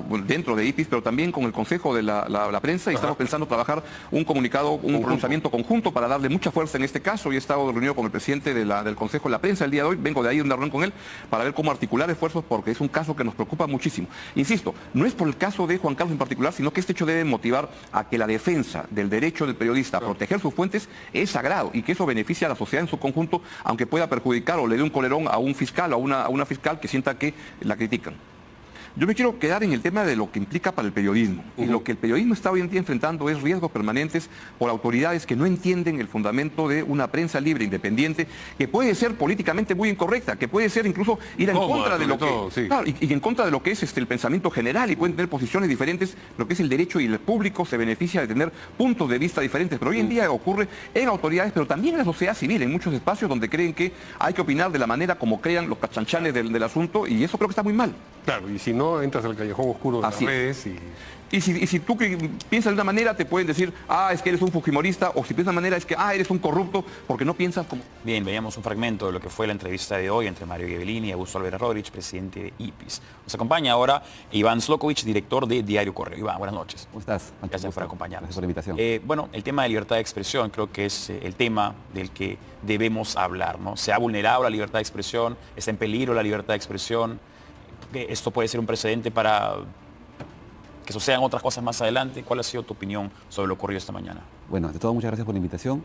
bueno, dentro de IPIS, pero también con el Consejo de la Prensa, y estamos pensando trabajar un comunicado, un pronunciamiento conjunto para darle mucha fuerza en este caso. Y he estado reunido con el presidente del Consejo de la Prensa el día de hoy, vengo de ahí de una reunión con él, para ver cómo articular esfuerzos, porque es un caso que nos preocupa muchísimo. Insisto, no es por el caso de Juan Carlos en particular, sino que este hecho debe motivar a que la defensa del derecho del periodista a proteger sus fuentes es sagrado, y que eso beneficia a la sociedad en su conjunto, aunque pueda perjudicar o le dé un colerón a un fiscal o a una fiscal que sienta que la critican. Yo me quiero quedar en el tema de lo que implica para el periodismo. Y lo que el periodismo está hoy en día enfrentando es riesgos permanentes por autoridades que no entienden el fundamento de una prensa libre, independiente, que puede ser políticamente muy incorrecta, que puede ser incluso ir en contra de lo que... Claro, y en contra de lo que es el pensamiento general, y pueden tener posiciones diferentes, lo que es el derecho, y el público se beneficia de tener puntos de vista diferentes. Pero hoy en día ocurre en autoridades, pero también en la sociedad civil, en muchos espacios donde creen que hay que opinar de la manera como crean los cachanchanes del asunto, y eso creo que está muy mal. Claro, y si no, entras al callejón oscuro de las redes y si tú piensas de una manera, te pueden decir, es que eres un fujimorista, o si piensas de una manera, es que, eres un corrupto, porque no piensas como... Bien, veíamos un fragmento de lo que fue la entrevista de hoy entre Mario Ghebellini y Augusto Alvera Rodríguez, presidente de IPIS. Nos acompaña ahora Iván Slokovic, director de Diario Correo. Iván, buenas noches. ¿Cómo estás? Gracias por acompañarnos. Gracias por la invitación. Bueno, el tema de libertad de expresión creo que es el tema del que debemos hablar, ¿no? Se ha vulnerado la libertad de expresión, está en peligro la libertad de expresión. Esto puede ser un precedente para que sucedan otras cosas más adelante. ¿Cuál ha sido tu opinión sobre lo ocurrido esta mañana? Bueno, ante todo, muchas gracias por la invitación.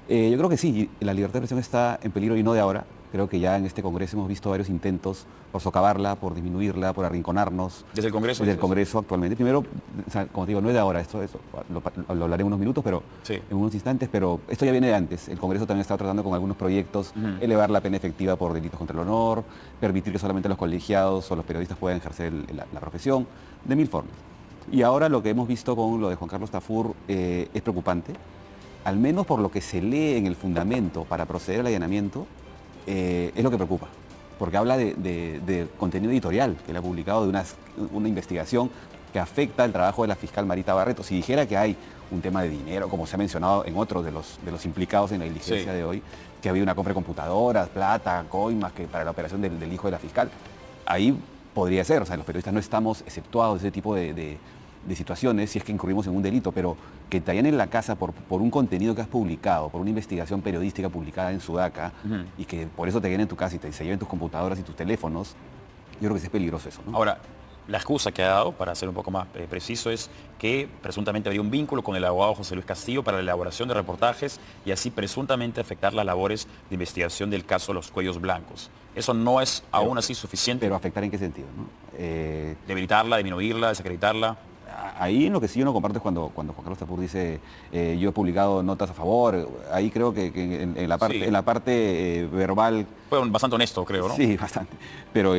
Yo creo que sí, la libertad de expresión está en peligro, y no de ahora. Creo que ya en este Congreso hemos visto varios intentos por socavarla, por disminuirla, por arrinconarnos. ¿Desde el Congreso? Desde el Congreso actualmente. Primero, como te digo, no es de ahora, esto lo hablaré en unos minutos, pero en unos instantes, pero esto ya viene de antes. El Congreso también está tratando con algunos proyectos, elevar la pena efectiva por delitos contra el honor, permitir que solamente los colegiados o los periodistas puedan ejercer la profesión, de mil formas. Y ahora lo que hemos visto con lo de Juan Carlos Tafur es preocupante, al menos por lo que se lee en el fundamento para proceder al allanamiento. Es lo que preocupa, porque habla de contenido editorial que él ha publicado, de una investigación que afecta el trabajo de la fiscal Marita Barreto. Si dijera que hay un tema de dinero, como se ha mencionado en otros de los implicados en la diligencia de hoy, que había una compra de computadoras, plata, coimas, que para la operación del hijo de la fiscal, ahí podría ser. O sea, los periodistas no estamos exceptuados de ese tipo de situaciones si es que incurrimos en un delito, pero que te allanen la casa por un contenido que has publicado, por una investigación periodística publicada en Sudaca, y que por eso te llenen tu casa y se lleven tus computadoras y tus teléfonos, yo creo que es peligroso eso, ¿no? Ahora, la excusa que ha dado, para ser un poco más preciso, es que presuntamente había un vínculo con el abogado José Luis Castillo para la elaboración de reportajes y así presuntamente afectar las labores de investigación del caso de los cuellos blancos. ¿Eso no es aún así suficiente? ¿Pero afectar en qué sentido, no? ¿Debilitarla, disminuirla, desacreditarla? Ahí en lo que sí yo no comparto es cuando Juan Carlos Tafur dice yo he publicado notas a favor. Ahí creo que en la parte verbal... Fue bastante honesto, creo, ¿no? Sí, bastante. Pero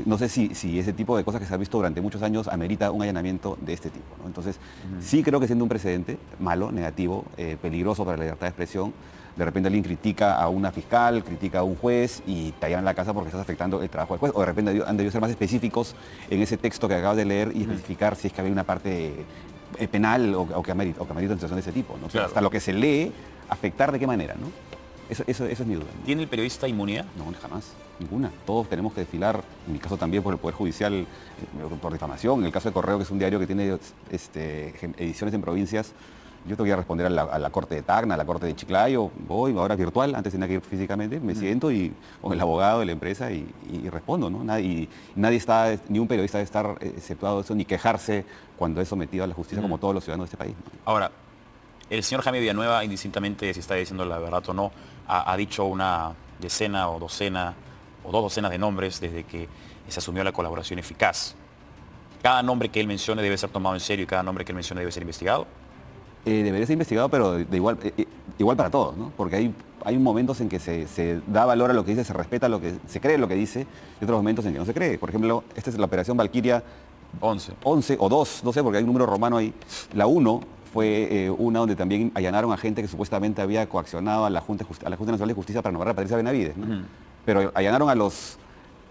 no sé si ese tipo de cosas que se ha visto durante muchos años amerita un allanamiento de este tipo, ¿no? Entonces, sí creo que siendo un precedente malo, negativo, peligroso para la libertad de expresión, de repente alguien critica a una fiscal, critica a un juez y te allanan la casa porque estás afectando el trabajo del juez. O de repente han debido ser más específicos en ese texto que acabas de leer y especificar si es que había una parte penal o que amerita una situación de ese tipo, ¿no? O sea, hasta lo que se lee, afectar de qué manera, ¿no? Eso es mi duda, ¿no? ¿Tiene el periodista inmunidad? No, jamás, ninguna. Todos tenemos que desfilar, en mi caso también por el Poder Judicial, por difamación. En el caso de Correo, que es un diario que tiene ediciones en provincias, yo tengo que responder a la Corte de Tacna, a la Corte de Chiclayo, voy, ahora virtual, antes tenía que ir físicamente, me siento y con el abogado de la empresa y respondo, ¿no? Nadie está, ni un periodista debe estar exceptuado de eso, ni quejarse cuando es sometido a la justicia como todos los ciudadanos de este país, ¿no? Ahora, el señor Jaime Villanueva, indistintamente si está diciendo la verdad o no, ha dicho una decena o docena o dos docenas de nombres desde que se asumió la colaboración eficaz. Cada nombre que él mencione debe ser tomado en serio y cada nombre que él mencione debe ser investigado. Debería ser investigado, pero igual para todos, ¿no? Porque hay momentos en que se da valor a lo que dice, se respeta lo que se cree lo que dice, y otros momentos en que no se cree. Por ejemplo, esta es la operación Valquiria 11 o 2, no sé, porque hay un número romano ahí. La 1 fue una donde también allanaron a gente que supuestamente había coaccionado a la Junta Nacional de Justicia para nombrar a Patricia Benavides, ¿no? Pero allanaron a los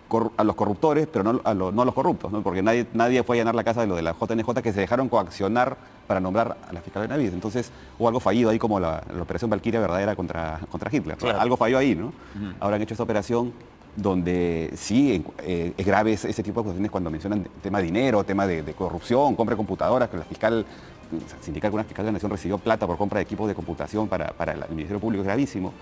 corruptores, pero no a los corruptos, ¿no? Porque nadie fue a allanar la casa de la JNJ, que se dejaron coaccionar para nombrar a la fiscal Benavides. Entonces hubo algo fallido ahí, como la operación Valquiria verdadera contra Hitler. Claro. Algo falló ahí, ¿no? Ahora han hecho esta operación donde sí es grave ese tipo de acusaciones cuando mencionan tema de dinero, tema de corrupción, compra de computadoras, que la fiscal, sindical que una fiscal de la Nación recibió plata por compra de equipos de computación para el Ministerio Público, es gravísimo.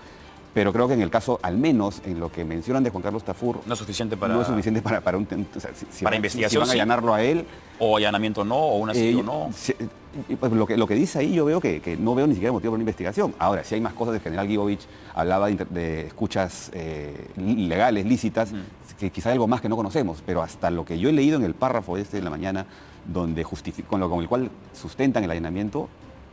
Pero creo que en el caso, al menos en lo que mencionan de Juan Carlos Tafur, no es suficiente para, no es suficiente para o sea, para investigación. Si van a allanarlo a él. O allanamiento no, o un asedio no. Pues lo que dice ahí yo veo que no veo ni siquiera motivo para una investigación. Ahora, si hay más cosas, el general Guibovich hablaba de escuchas ilegales, lícitas, que quizá hay algo más que no conocemos, pero hasta lo que yo he leído en el párrafo este de la mañana, donde con el cual sustentan el allanamiento,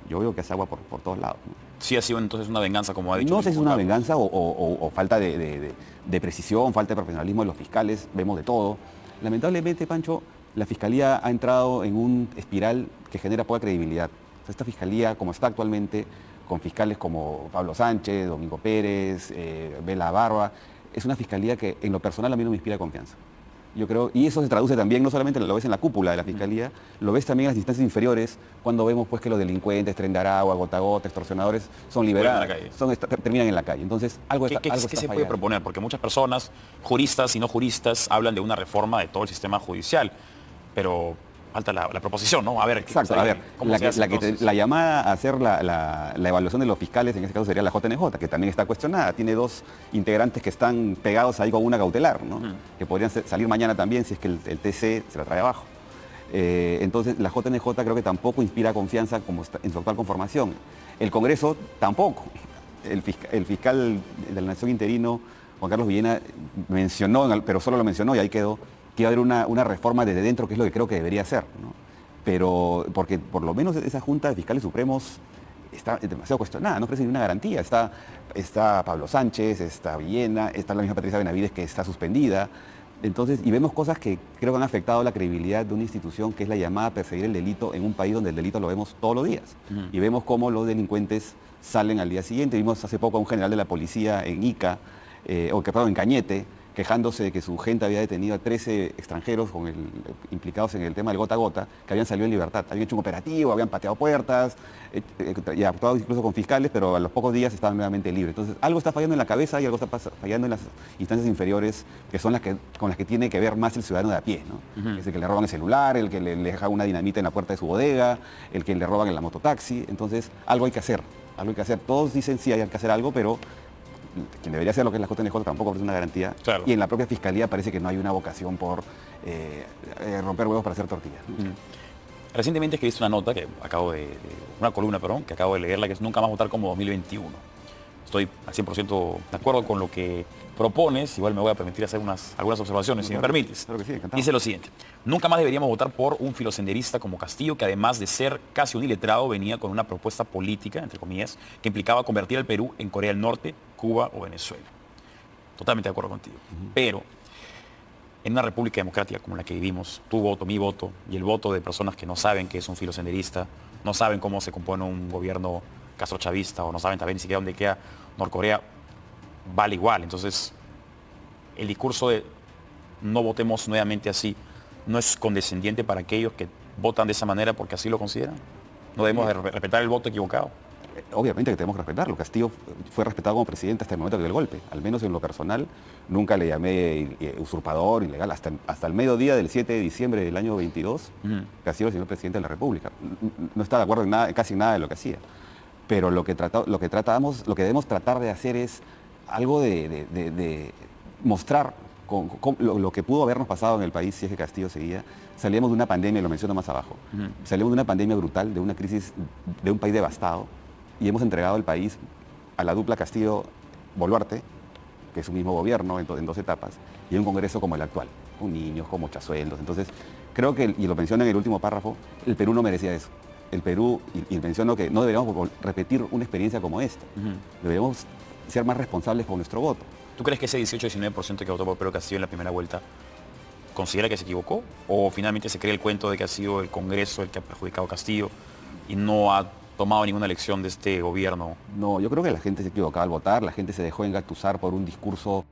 yo veo que es agua por todos lados, ¿no? Sí ha sido entonces una venganza, como ha dicho. No sé si es una venganza o falta de precisión, falta de profesionalismo de los fiscales, vemos de todo. Lamentablemente, Pancho, la Fiscalía ha entrado en un espiral que genera poca credibilidad. O sea, esta Fiscalía, como está actualmente, con fiscales como Pablo Sánchez, Domingo Pérez, Vela Barba, es una Fiscalía que en lo personal a mí no me inspira confianza. Yo creo, y eso se traduce también, no solamente lo ves en la cúpula de la Fiscalía, lo ves también en las instancias inferiores, cuando vemos pues que los delincuentes, Tren de Aragua, Gota a Gota, extorsionadores, son liberados, terminan en la calle. Entonces, ¿qué se puede proponer? Porque muchas personas, juristas y no juristas, hablan de una reforma de todo el sistema judicial, pero falta la proposición, ¿no? A ver, exacto, a ver, la llamada a hacer la evaluación de los fiscales, en este caso sería la JNJ, que también está cuestionada. Tiene dos integrantes que están pegados ahí con una cautelar, ¿no? Que podrían salir mañana también si es que el TC se la trae abajo. Entonces, la JNJ creo que tampoco inspira confianza como está en su actual conformación. El Congreso tampoco. El fiscal de la Nación interino, Juan Carlos Villena, mencionó, pero solo lo mencionó y ahí quedó, que iba a haber una reforma desde dentro, que es lo que creo que debería ser, ¿no? Pero, porque por lo menos esa Junta de Fiscales Supremos está demasiado cuestionada, no ofrece ninguna garantía. Está Pablo Sánchez, está Villena, está la misma Patricia Benavides que está suspendida. Entonces, y vemos cosas que creo que han afectado la credibilidad de una institución que es la llamada a perseguir el delito en un país donde el delito lo vemos todos los días. Y vemos cómo los delincuentes salen al día siguiente. Vimos hace poco a un general de la policía en Ica, en Cañete, quejándose de que su gente había detenido a 13 extranjeros implicados en el tema del gota a gota, que habían salido en libertad. Habían hecho un operativo, habían pateado puertas, y actuado incluso con fiscales, pero a los pocos días estaban nuevamente libres. Entonces, algo está fallando en la cabeza y algo está fallando en las instancias inferiores, que son con las que tiene que ver más el ciudadano de a pie, ¿no? Es el que le roban el celular, el que le deja una dinamita en la puerta de su bodega, el que le roban en la mototaxi. Entonces, algo hay que hacer, algo hay que hacer. Todos dicen sí hay que hacer algo, pero quien debería hacer lo que es la JNJ tampoco ofrece una garantía. Claro. Y en la propia Fiscalía parece que no hay una vocación por romper huevos para hacer tortillas. Recientemente escribiste una nota, una columna, que acabo de leerla, que es Nunca más votar como 2021. Estoy al 100% de acuerdo con lo que propones. Igual me voy a permitir hacer algunas observaciones, si me permites. Claro que sí, encantado. Dice lo siguiente: nunca más deberíamos votar por un filosenderista como Castillo, que además de ser casi un iletrado, venía con una propuesta política, entre comillas, que implicaba convertir al Perú en Corea del Norte, Cuba o Venezuela. Totalmente de acuerdo contigo. Pero en una república democrática como la que vivimos, tu voto, mi voto, y el voto de personas que no saben qué es un filosenderista, no saben cómo se compone un gobierno castrochavista, o no saben también ni siquiera dónde queda Norcorea, vale igual. Entonces, el discurso de no votemos nuevamente así no es condescendiente para aquellos que votan de esa manera porque así lo consideran. No debemos respetar el voto equivocado. Obviamente que tenemos que respetarlo. Castillo fue respetado como presidente hasta el momento del golpe. Al menos en lo personal, nunca le llamé usurpador, ilegal. Hasta el mediodía del 7 de diciembre del año 22, Castillo era el señor presidente de la República. No está de acuerdo en casi nada de lo que hacía. Pero lo que debemos tratar de hacer es algo de mostrar lo que pudo habernos pasado en el país si es que Castillo seguía. Salíamos de una pandemia, lo menciono más abajo. Salimos de una pandemia brutal, de una crisis, de un país devastado, y hemos entregado el país a la dupla Castillo-Boluarte, que es un mismo gobierno en dos etapas, y un Congreso como el actual, con niños, con mochasueldos. Entonces, creo que, y lo menciona en el último párrafo, el Perú no merecía eso. El Perú, y menciono que no deberíamos repetir una experiencia como esta. Deberíamos ser más responsables con nuestro voto. ¿Tú crees que ese 18-19% que votó por Pedro Castillo en la primera vuelta considera que se equivocó? ¿O finalmente se cree el cuento de que ha sido el Congreso el que ha perjudicado a Castillo y no ha tomado ninguna lección de este gobierno? No, yo creo que la gente se equivocaba al votar, la gente se dejó engatusar por un discurso